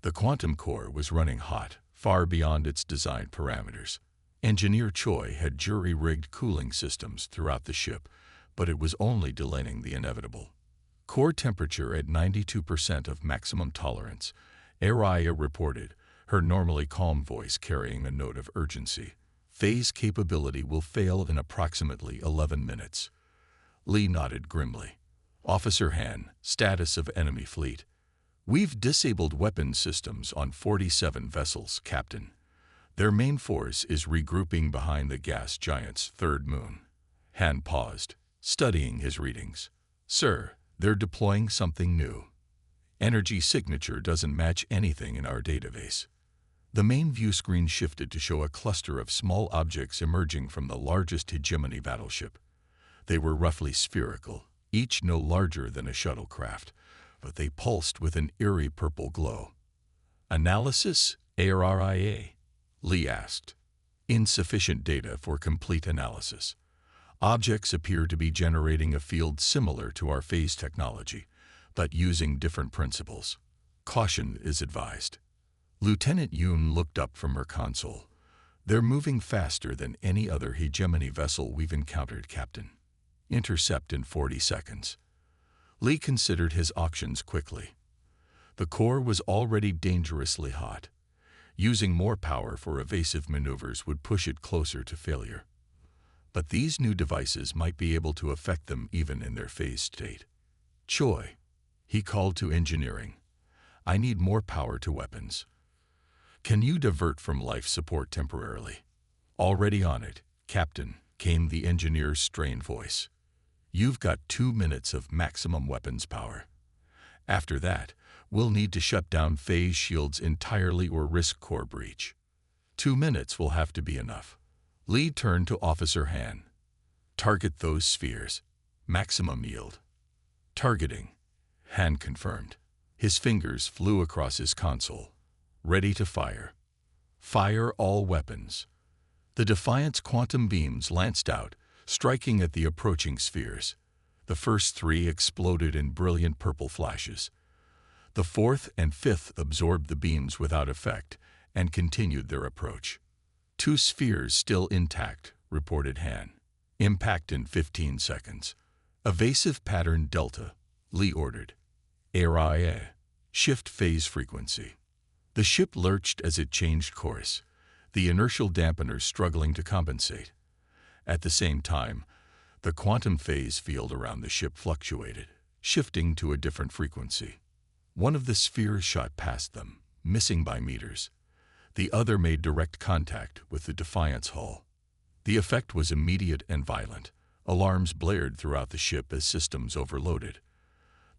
The quantum core was running hot, far beyond its design parameters. Engineer Choi had jury-rigged cooling systems throughout the ship, but it was only delaying the inevitable. Core temperature at 92% of maximum tolerance, Araya reported, her normally calm voice carrying a note of urgency. Phase capability will fail in approximately 11 minutes. Lee nodded grimly. Officer Han, status of enemy fleet. We've disabled weapons systems on 47 vessels, Captain. Their main force is regrouping behind the gas giant's third moon. Han paused, studying his readings. Sir, they're deploying something new. Energy signature doesn't match anything in our database. The main view screen shifted to show a cluster of small objects emerging from the largest hegemony battleship. They were roughly spherical, each no larger than a shuttlecraft, but they pulsed with an eerie purple glow. Analysis, ARIA? Lee asked. Insufficient data for complete analysis. Objects appear to be generating a field similar to our phase technology, but using different principles. Caution is advised. Lieutenant Yoon looked up from her console. They're moving faster than any other hegemony vessel we've encountered, Captain. Intercept in 40 seconds. Lee considered his options quickly. The core was already dangerously hot. Using more power for evasive maneuvers would push it closer to failure. But these new devices might be able to affect them even in their phased state. Choi, he called to engineering. I need more power to weapons. Can you divert from life support temporarily? Already on it, Captain, came the engineer's strained voice. You've got 2 minutes of maximum weapons power. After that, we'll need to shut down phase shields entirely or risk core breach. 2 minutes will have to be enough. Lee turned to Officer Han. Target those spheres. Maximum yield. Targeting. Han confirmed. His fingers flew across his console. Ready to fire. Fire all weapons. The Defiant's quantum beams lanced out, striking at the approaching spheres. The first 3 exploded in brilliant purple flashes. The 4th and 5th absorbed the beams without effect and continued their approach. 2 spheres still intact, reported Han. Impact in 15 seconds. Evasive pattern Delta, Lee ordered. ARIA. Shift phase frequency. The ship lurched as it changed course, the inertial dampeners struggling to compensate. At the same time, the quantum phase field around the ship fluctuated, shifting to a different frequency. One of the spheres shot past them, missing by meters. The other made direct contact with the Defiant's hull. The effect was immediate and violent. Alarms blared throughout the ship as systems overloaded.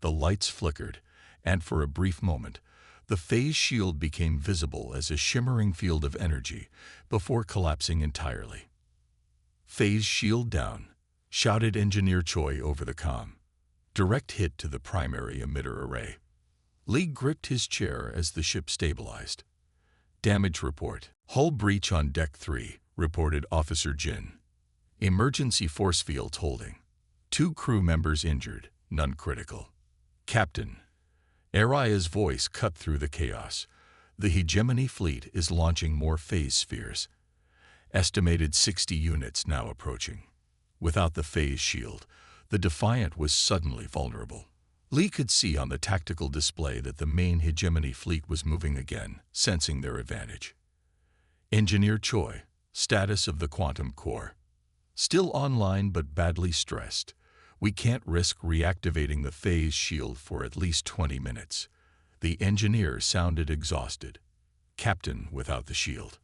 The lights flickered, and for a brief moment, the phase shield became visible as a shimmering field of energy before collapsing entirely. Phase shield down, shouted Engineer Choi over the comm. Direct hit to the primary emitter array. Lee gripped his chair as the ship stabilized. Damage report. Hull breach on Deck 3, reported Officer Jin. Emergency force fields holding. 2 crew members injured, none critical. Captain. Araya's voice cut through the chaos. The hegemony fleet is launching more phase spheres. Estimated 60 units now approaching. Without the phase shield, the Defiant was suddenly vulnerable. Lee could see on the tactical display that the main hegemony fleet was moving again, sensing their advantage. Engineer Choi, status of the quantum core. Still online but badly stressed. We can't risk reactivating the phase shield for at least 20 minutes. The engineer sounded exhausted. Captain without the shield.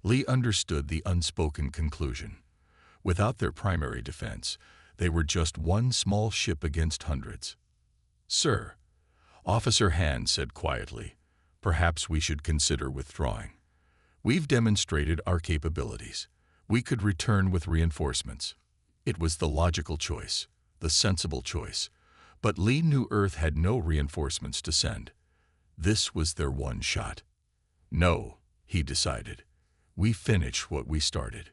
Lee understood the unspoken conclusion. Without their primary defense, they were just one small ship against hundreds. Sir, Officer Han said quietly, perhaps we should consider withdrawing. We've demonstrated our capabilities. We could return with reinforcements. It was the logical choice, the sensible choice, but Lee knew Earth had no reinforcements to send. This was their one shot. No, he decided. We finish what we started.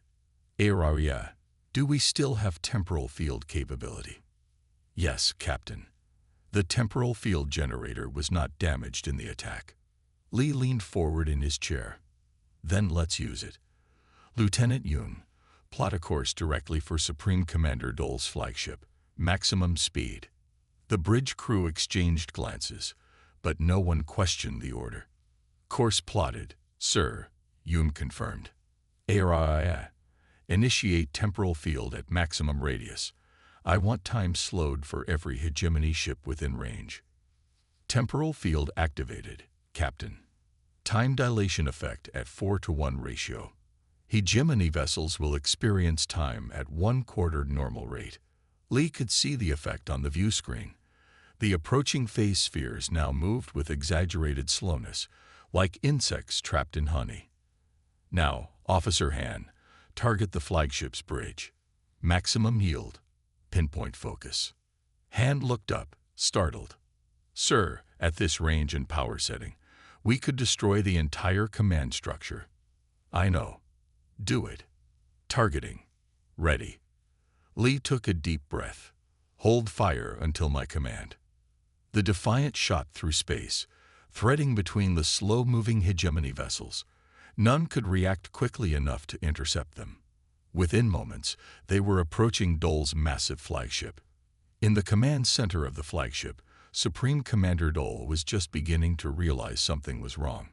Area, do we still have temporal field capability? Yes, Captain. The temporal field generator was not damaged in the attack. Lee leaned forward in his chair. Then let's use it. Lieutenant Yoon, plot a course directly for Supreme Commander Dole's flagship, maximum speed. The bridge crew exchanged glances, but no one questioned the order. Course plotted, sir, Yoon confirmed. Area, initiate temporal field at maximum radius. I want time slowed for every hegemony ship within range. Temporal field activated, Captain. Time dilation effect at 4:1 ratio. Hegemony vessels will experience time at 1/4 normal rate. Lee could see the effect on the view screen. The approaching phase spheres now moved with exaggerated slowness, like insects trapped in honey. Now, Officer Han, target the flagship's bridge. Maximum yield. Pinpoint focus. Han looked up, startled. Sir, at this range and power setting, we could destroy the entire command structure. I know. Do it. Targeting. Ready. Lee took a deep breath. Hold fire until my command. The Defiant shot through space, threading between the slow-moving hegemony vessels. None could react quickly enough to intercept them. Within moments, they were approaching Dole's massive flagship. In the command center of the flagship, Supreme Commander Dole was just beginning to realize something was wrong.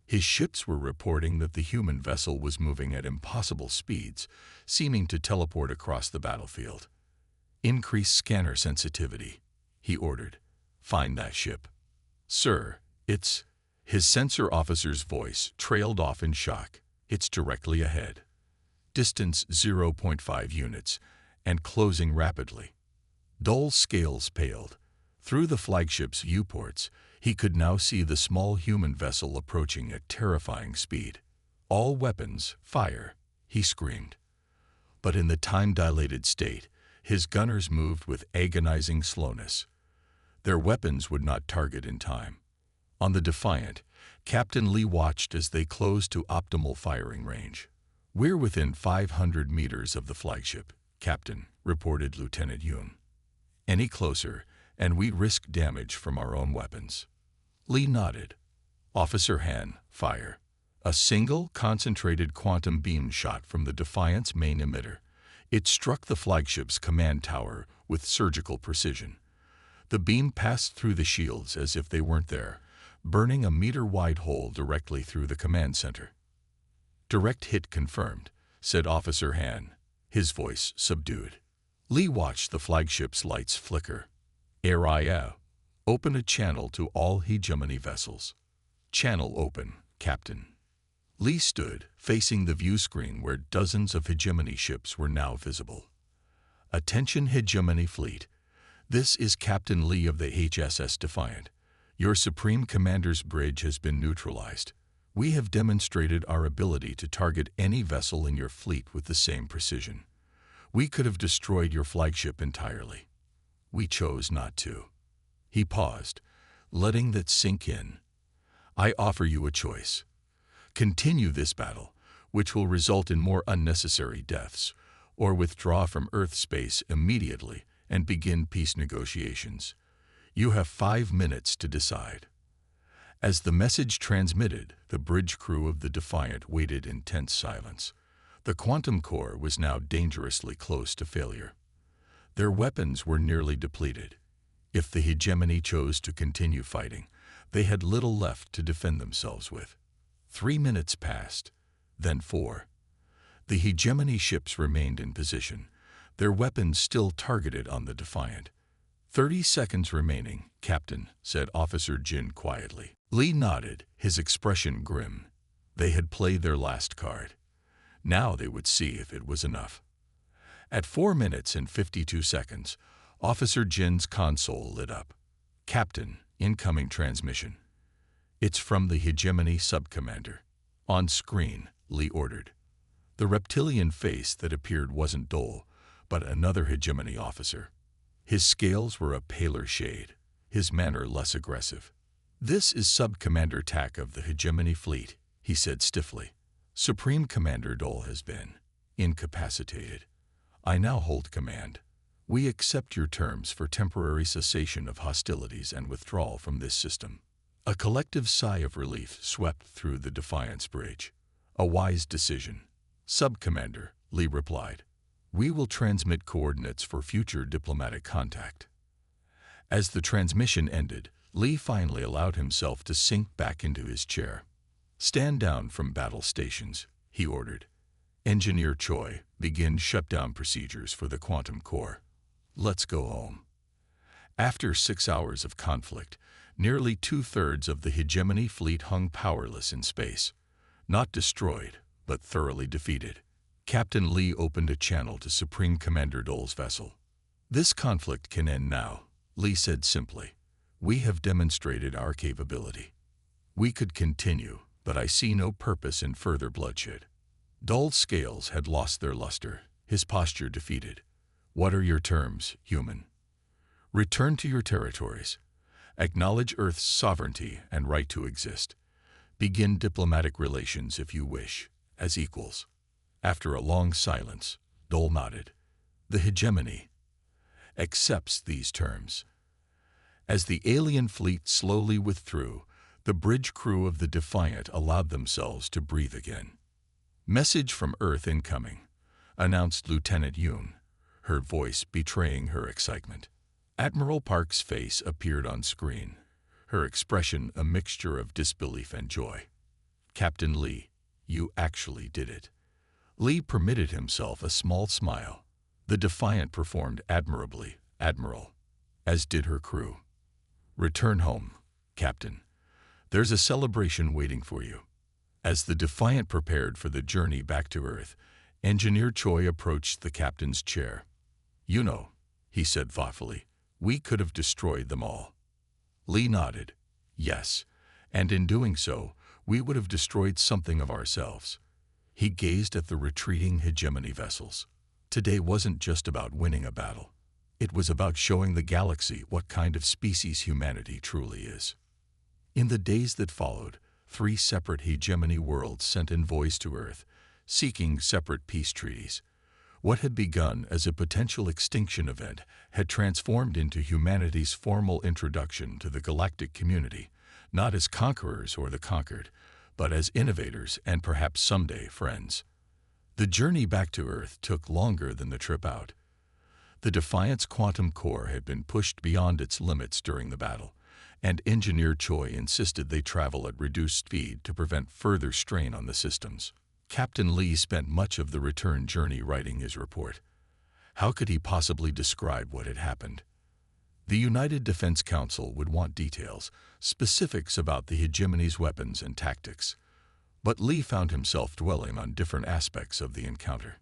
His ships were reporting that the human vessel was moving at impossible speeds, seeming to teleport across the battlefield. Increase scanner sensitivity, he ordered. Find that ship. Sir, it's... His sensor officer's voice trailed off in shock. It's directly ahead. Distance 0.5 units, and closing rapidly. Dole's scales paled. Through the flagship's viewports, he could now see the small human vessel approaching at terrifying speed. All weapons, fire, he screamed. But in the time-dilated state, his gunners moved with agonizing slowness. Their weapons would not target in time. On the Defiant, Captain Lee watched as they closed to optimal firing range. We're within 500 meters of the flagship, Captain, reported Lieutenant Yoon. Any closer, and we risk damage from our own weapons. Lee nodded. Officer Han, fire. A single, concentrated quantum beam shot from the Defiant's main emitter. It struck the flagship's command tower with surgical precision. The beam passed through the shields as if they weren't there, burning a meter-wide hole directly through the command center. Direct hit confirmed, said Officer Han, his voice subdued. Lee watched the flagship's lights flicker. Area, open a channel to all hegemony vessels. Channel open, Captain. Lee stood, facing the view screen where dozens of hegemony ships were now visible. Attention hegemony fleet. This is Captain Lee of the HSS Defiant. Your Supreme Commander's bridge has been neutralized. We have demonstrated our ability to target any vessel in your fleet with the same precision. We could have destroyed your flagship entirely. We chose not to. He paused, letting that sink in. I offer you a choice. Continue this battle, which will result in more unnecessary deaths, or withdraw from Earth space immediately and begin peace negotiations. You have 5 minutes to decide. As the message transmitted, the bridge crew of the Defiant waited in tense silence. The quantum core was now dangerously close to failure. Their weapons were nearly depleted. If the hegemony chose to continue fighting, they had little left to defend themselves with. 3 minutes passed, then 4. The hegemony ships remained in position, their weapons still targeted on the Defiant. 30 seconds remaining, Captain, said Officer Jin quietly. Lee nodded, his expression grim. They had played their last card. Now they would see if it was enough. At 4 minutes and 52 seconds, Officer Jin's console lit up. Captain, incoming transmission. It's from the hegemony subcommander. On screen, Lee ordered. The reptilian face that appeared wasn't Dole, but another hegemony officer. His scales were a paler shade, his manner less aggressive. This is Subcommander Tak of the hegemony fleet, he said stiffly. Supreme Commander Dole has been incapacitated. I now hold command. We accept your terms for temporary cessation of hostilities and withdrawal from this system." A collective sigh of relief swept through the Defiance bridge. "A wise decision, Sub-Commander," Lee replied. "We will transmit coordinates for future diplomatic contact." As the transmission ended, Lee finally allowed himself to sink back into his chair. "Stand down from battle stations," he ordered. "Engineer Choi, begin shutdown procedures for the quantum core. Let's go home." After 6 hours of conflict, nearly 2/3 of the hegemony fleet hung powerless in space. Not destroyed, but thoroughly defeated. Captain Lee opened a channel to Supreme Commander Dole's vessel. "This conflict can end now," Lee said simply. "We have demonstrated our capability. We could continue, but I see no purpose in further bloodshed." Dole's scales had lost their luster, his posture defeated. "What are your terms, human? Return to your territories. Acknowledge Earth's sovereignty and right to exist. Begin diplomatic relations if you wish, as equals." After a long silence, Dole nodded. "The hegemony accepts these terms." As the alien fleet slowly withdrew, the bridge crew of the Defiant allowed themselves to breathe again. "Message from Earth incoming," announced Lieutenant Yoon, her voice betraying her excitement. Admiral Park's face appeared on screen, her expression a mixture of disbelief and joy. "Captain Lee, you actually did it." Lee permitted himself a small smile. "The Defiant performed admirably, Admiral, as did her crew. Return home, Captain. There's a celebration waiting for you." As the Defiant prepared for the journey back to Earth, Engineer Choi approached the captain's chair. "You know," he said thoughtfully, "we could have destroyed them all." Lee nodded. "Yes, and in doing so, we would have destroyed something of ourselves." He gazed at the retreating hegemony vessels. Today wasn't just about winning a battle. It was about showing the galaxy what kind of species humanity truly is. In the days that followed, 3 separate hegemony worlds sent envoys to Earth, seeking separate peace treaties. What had begun as a potential extinction event had transformed into humanity's formal introduction to the galactic community, not as conquerors or the conquered, but as innovators and perhaps someday friends. The journey back to Earth took longer than the trip out. The Defiant's quantum core had been pushed beyond its limits during the battle, and Engineer Choi insisted they travel at reduced speed to prevent further strain on the systems. Captain Lee spent much of the return journey writing his report. How could he possibly describe what had happened? The United Defense Council would want details, specifics about the hegemony's weapons and tactics. But Lee found himself dwelling on different aspects of the encounter.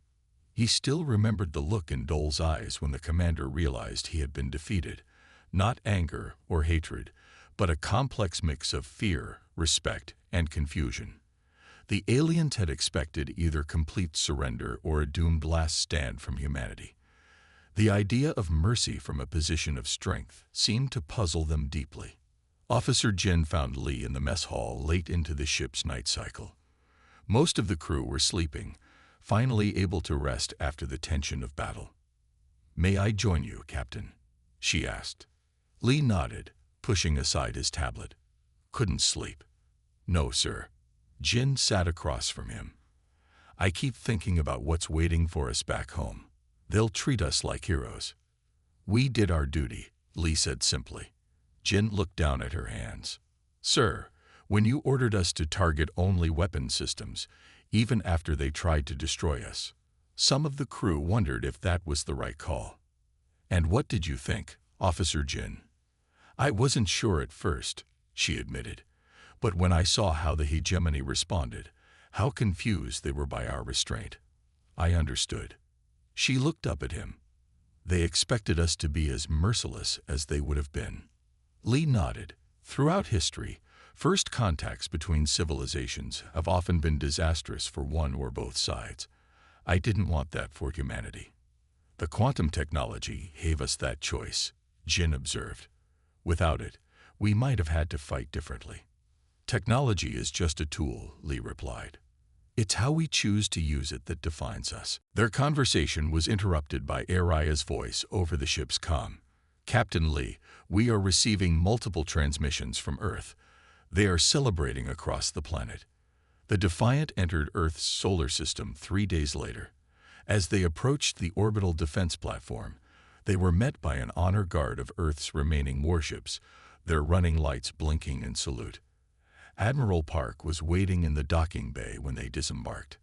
He still remembered the look in Dole's eyes when the commander realized he had been defeated. Not anger or hatred, but a complex mix of fear, respect, and confusion. The aliens had expected either complete surrender or a doomed last stand from humanity. The idea of mercy from a position of strength seemed to puzzle them deeply. Officer Jin found Lee in the mess hall late into the ship's night cycle. Most of the crew were sleeping, finally able to rest after the tension of battle. "May I join you, Captain?" she asked. Lee nodded, pushing aside his tablet. "Couldn't sleep." "No, sir." Jin sat across from him. "I keep thinking about what's waiting for us back home. They'll treat us like heroes." "We did our duty," Lee said simply. Jin looked down at her hands. "Sir, when you ordered us to target only weapon systems, even after they tried to destroy us, some of the crew wondered if that was the right call." "And what did you think, Officer Jin?" "I wasn't sure at first," she admitted. "But when I saw how the hegemony responded, how confused they were by our restraint, I understood." She looked up at him. "They expected us to be as merciless as they would have been." Lee nodded. Throughout history, first contacts between civilizations have often been disastrous for one or both sides. I didn't want that for humanity. "The quantum technology gave us that choice," Jin observed. "Without it, we might have had to fight differently." "Technology is just a tool," Lee replied. It's how we choose to use it that defines us. Their conversation was interrupted by Aria's voice over the ship's comm. Captain Lee, we are receiving multiple transmissions from Earth. They are celebrating across the planet. The Defiant entered Earth's solar system 3 days later. As they approached the orbital defense platform, they were met by an honor guard of Earth's remaining warships, their running lights blinking in salute. Admiral Park was waiting in the docking bay when they disembarked.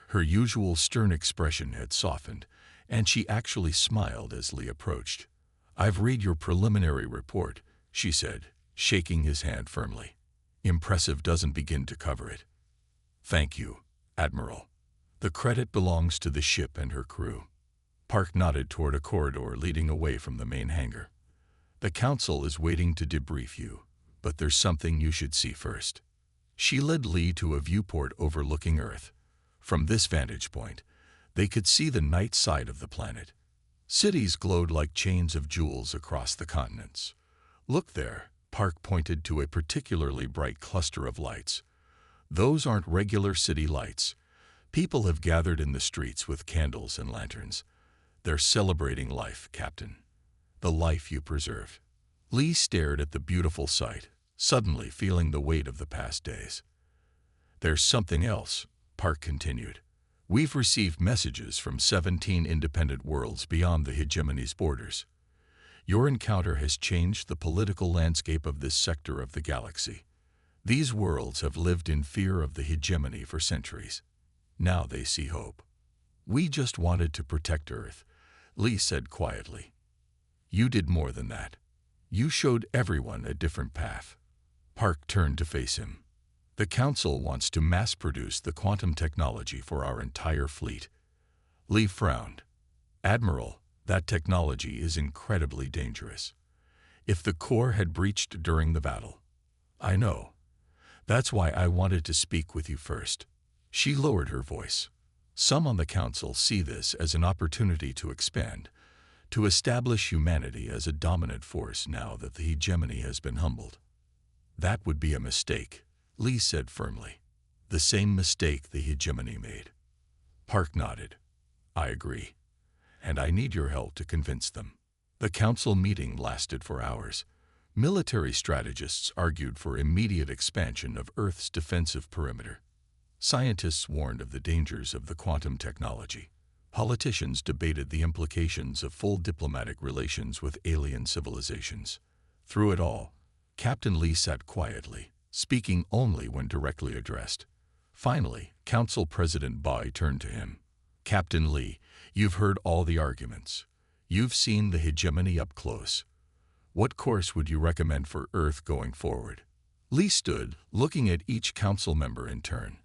Her usual stern expression had softened, and she actually smiled as Lee approached. "I've read your preliminary report," she said, shaking his hand firmly. "Impressive doesn't begin to cover it." "Thank you, Admiral. The credit belongs to the ship and her crew." Park nodded toward a corridor leading away from the main hangar. "The Council is waiting to debrief you, but there's something you should see first." She led Lee to a viewport overlooking Earth. From this vantage point, they could see the night side of the planet. Cities glowed like chains of jewels across the continents. "Look there," Park pointed to a particularly bright cluster of lights. "Those aren't regular city lights. People have gathered in the streets with candles and lanterns. They're celebrating life, Captain. The life you preserved." Lee stared at the beautiful sight, suddenly feeling the weight of the past days. "There's something else," Park continued. "We've received messages from 17 independent worlds beyond the hegemony's borders. Your encounter has changed the political landscape of this sector of the galaxy. These worlds have lived in fear of the hegemony for centuries. Now they see hope." "We just wanted to protect Earth," Lee said quietly. "You did more than that. You showed everyone a different path." Park turned to face him. "The Council wants to mass-produce the quantum technology for our entire fleet." Lee frowned. "Admiral, that technology is incredibly dangerous. If the core had breached during the battle—" "I know. That's why I wanted to speak with you first." She lowered her voice. "Some on the Council see this as an opportunity to expand, to establish humanity as a dominant force now that the hegemony has been humbled." "That would be a mistake," Lee said firmly. "The same mistake the hegemony made." Park nodded. "I agree. And I need your help to convince them." The Council meeting lasted for hours. Military strategists argued for immediate expansion of Earth's defensive perimeter. Scientists warned of the dangers of the quantum technology. Politicians debated the implications of full diplomatic relations with alien civilizations. Through it all, Captain Lee sat quietly, speaking only when directly addressed. Finally, Council President Bai turned to him. "Captain Lee, you've heard all the arguments. You've seen the hegemony up close. What course would you recommend for Earth going forward?" Lee stood, looking at each council member in turn.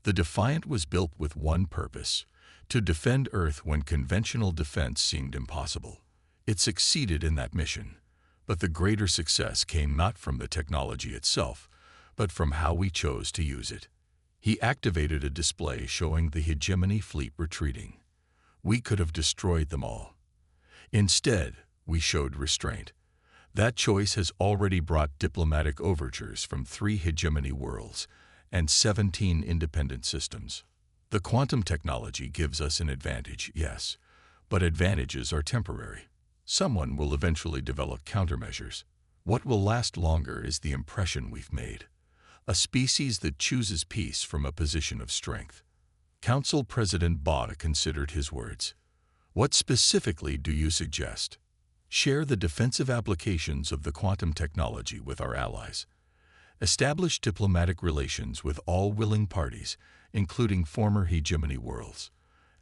The Defiant was built with one purpose: to defend Earth when conventional defense seemed impossible. It succeeded in that mission, but the greater success came not from the technology itself, but from how we chose to use it. He activated a display showing the hegemony fleet retreating. We could have destroyed them all. Instead, we showed restraint. That choice has already brought diplomatic overtures from 3 hegemony worlds and 17 independent systems. The quantum technology gives us an advantage, yes, but advantages are temporary. Someone will eventually develop countermeasures. What will last longer is the impression we've made: a species that chooses peace from a position of strength. Council President Ba considered his words. "What specifically do you suggest?" "Share the defensive applications of the quantum technology with our allies. Establish diplomatic relations with all willing parties, including former hegemony worlds.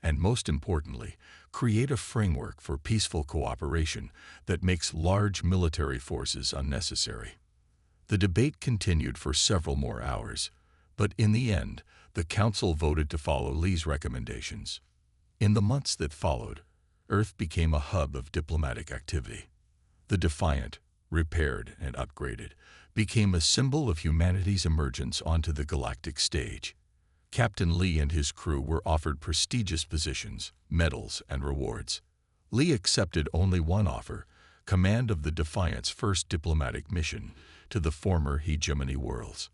And most importantly, create a framework for peaceful cooperation that makes large military forces unnecessary." The debate continued for several more hours, but in the end, the Council voted to follow Lee's recommendations. In the months that followed, Earth became a hub of diplomatic activity. The Defiant, repaired and upgraded, became a symbol of humanity's emergence onto the galactic stage. Captain Lee and his crew were offered prestigious positions, medals, and rewards. Lee accepted only one offer: command of the Defiant's first diplomatic mission to the former hegemony worlds.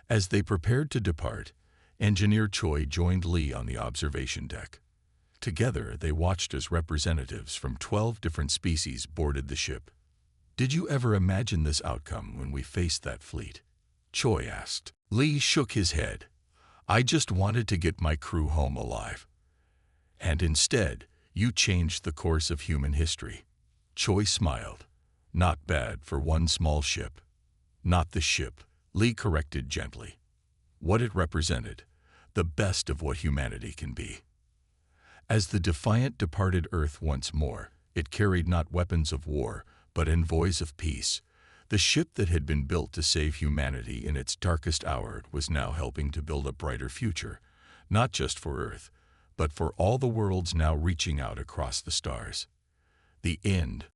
As they prepared to depart, Engineer Choi joined Lee on the observation deck. Together, they watched as representatives from 12 different species boarded the ship. "Did you ever imagine this outcome when we faced that fleet?" Choi asked. Lee shook his head. "I just wanted to get my crew home alive. And instead, you changed the course of human history." Choi smiled. "Not bad for one small ship." "Not the ship," Lee corrected gently. "What it represented, the best of what humanity can be." As the Defiant departed Earth once more, it carried not weapons of war, but envoys of peace. The ship that had been built to save humanity in its darkest hour was now helping to build a brighter future, not just for Earth, but for all the worlds now reaching out across the stars. The end.